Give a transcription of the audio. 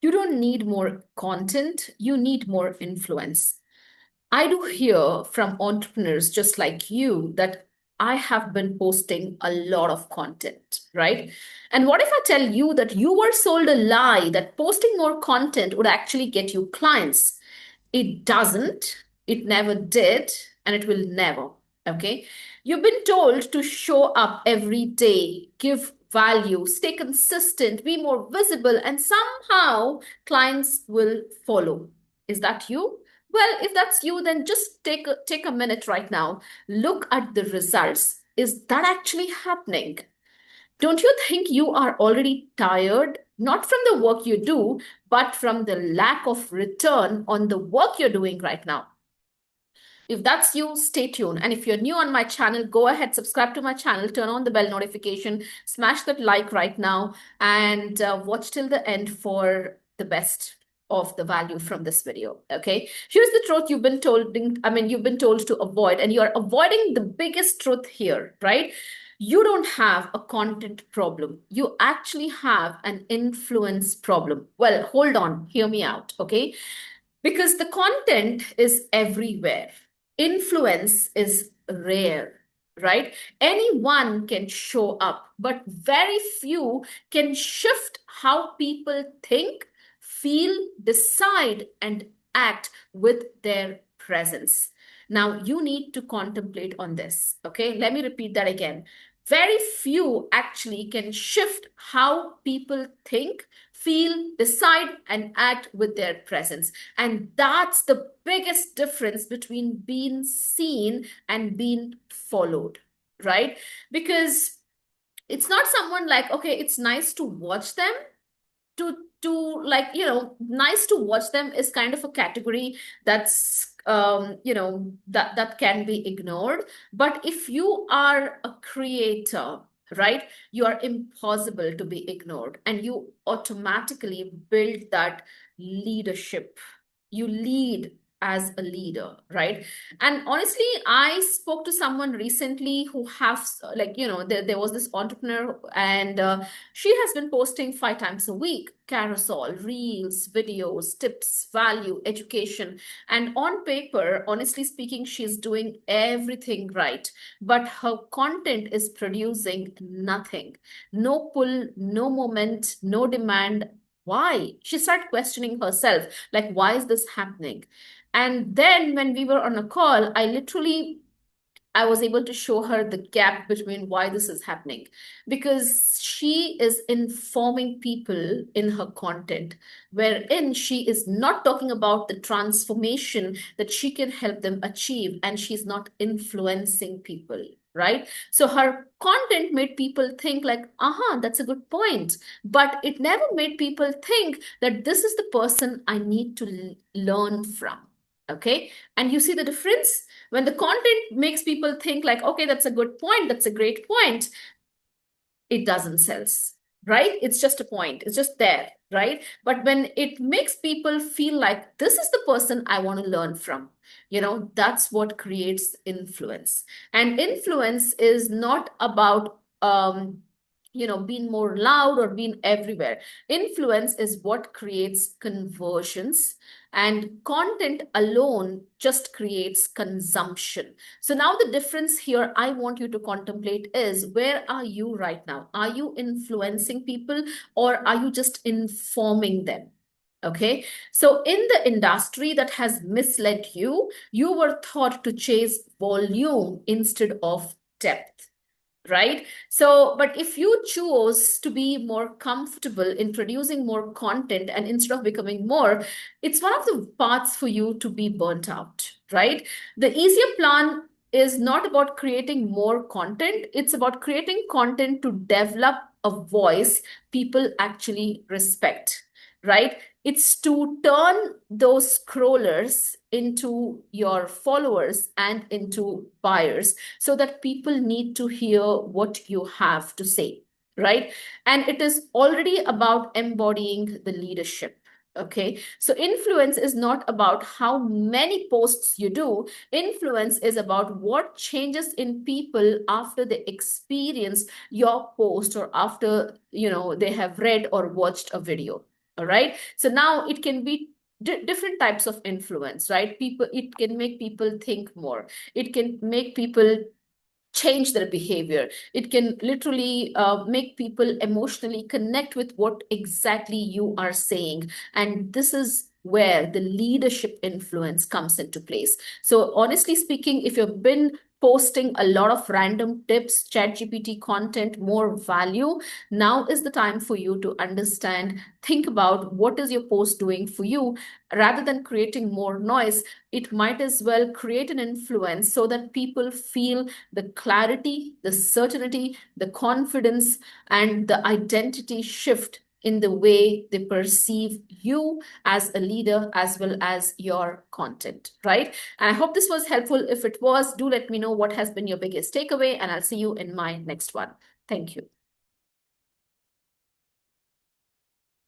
You don't need more content, you need more influence. I do hear from entrepreneurs just like you that I have been posting a lot of content, right? And what if I tell you that you were sold a lie that posting more content would actually get you clients? It doesn't, it never did, and it will never. Okay. You've been told to show up every day, give value, stay consistent, be more visible, and somehow clients will follow. Is that you? Well, if that's you, then just take a minute right now. Look at the results. Is that actually happening? Don't you think you are already tired, not from the work you do, but from the lack of return on the work you're doing right now? If that's you, stay tuned. And if you're new on my channel, go ahead, subscribe to my channel, turn on the bell notification, smash that like right now, and watch till the end for the best of the value from this video. Okay. Here's the truth you've been told, you've been told to avoid, and you're avoiding the biggest truth here, right? You don't have a content problem. You actually have an influence problem. Well, hold on, hear me out. Okay. Because the content is everywhere. Influence is rare, right? Anyone can show up, but very few can shift how people think, feel, decide, and act with their presence. Now, you need to contemplate on this, okay? Let me repeat that again. Very few actually can shift how people think, feel, decide, and act with their presence. And that's the biggest difference between being seen and being followed, right? Because it's not someone like, okay, it's nice to watch them, nice to watch them is kind of a category that's that can be ignored. But if you are a creator, right, you are impossible to be ignored, and you automatically build that leadership. You lead as a leader, right? And honestly, I spoke to someone recently who has there was this entrepreneur, and she has been posting 5 times a week, carousel, reels, videos, tips, value, education. And on paper, honestly speaking, she's doing everything right. But her content is producing nothing. No pull, no moment, no demand. Why? She started questioning herself, like, why is this happening? And then when we were on a call, I was able to show her the gap between why this is happening, because she is informing people in her content, wherein she is not talking about the transformation that she can help them achieve, and she's not influencing people, right? So her content made people think like, aha, that's a good point. But it never made people think that this is the person I need to learn from. Okay. And you see the difference? When the content makes people think like, okay, that's a good point, that's a great point, it doesn't sell, right? It's just a point, it's just there, right? But when it makes people feel like this is the person I want to learn from, that's what creates influence. And influence is not about being more loud or being everywhere. Influence is what creates conversions, and content alone just creates consumption. So now the difference here I want you to contemplate is, where are you right now? Are you influencing people, or are you just informing them? Okay. So in the industry that has misled you, you were taught to chase volume instead of depth, right? So, but if you choose to be more comfortable in producing more content, and instead of becoming more, it's one of the paths for you to be burnt out, right? The easier plan is not about creating more content, it's about creating content to develop a voice people actually respect, right? It's to turn those scrollers into your followers and into buyers, so that people need to hear what you have to say, right? And it is already about embodying the leadership. Okay. So influence is not about how many posts you do. Influence is about what changes in people after they experience your post, or after, they have read or watched a video. All right. So now it can be different types of influence, right? People, it can make people think more. It can make people change their behavior. It can literally make people emotionally connect with what exactly you are saying. And this is where the leadership influence comes into place. So, honestly speaking, if you've been posting a lot of random tips, ChatGPT content, more value, now is the time for you to understand, think about what is your post doing for you. Rather than creating more noise, it might as well create an influence so that people feel the clarity, the certainty, the confidence, and the identity shift in the way they perceive you as a leader as well as your content, right? And I hope this was helpful. If it was, do let me know what has been your biggest takeaway, and I'll see you in my next one. Thank you.